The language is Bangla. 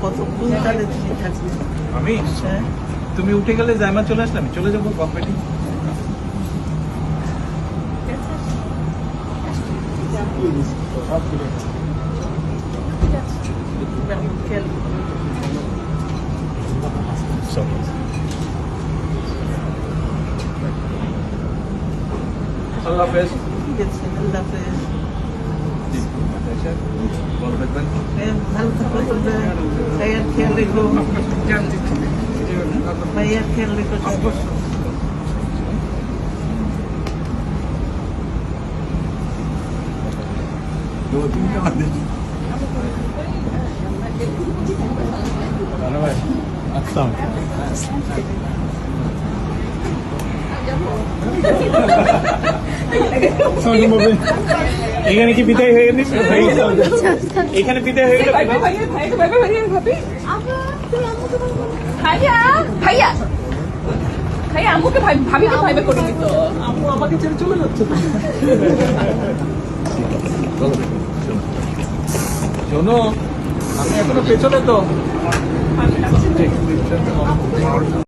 কতক্ষণ তাহলে তুমি থাকবে? আমি তুমি উঠে গেলে জায়মা চলে আসলে আমি চলে যাবো কম্পিটিং। আল্লাহ হাফেজ। ঠিক আছে, আল্লাহ হাফেজ। ভালো থাকবেন। ভালো থাকো, ভাইয়ার খেয়াল রেখো, ভাইয়ার খেয়াল রেখো। আচ্ছা এখানে কি বিদায় হয়ে গেছে? এখানে বিদায় হয়ে গেল। ভাইয়া ভাইয়া ভাইয়া আম্মুকে ভাবিকে ভাইবে করে দিত। আম্মু আমাকে ছেড়ে চলে যাচ্ছে। শোনো আমি এখনো পেছনে তো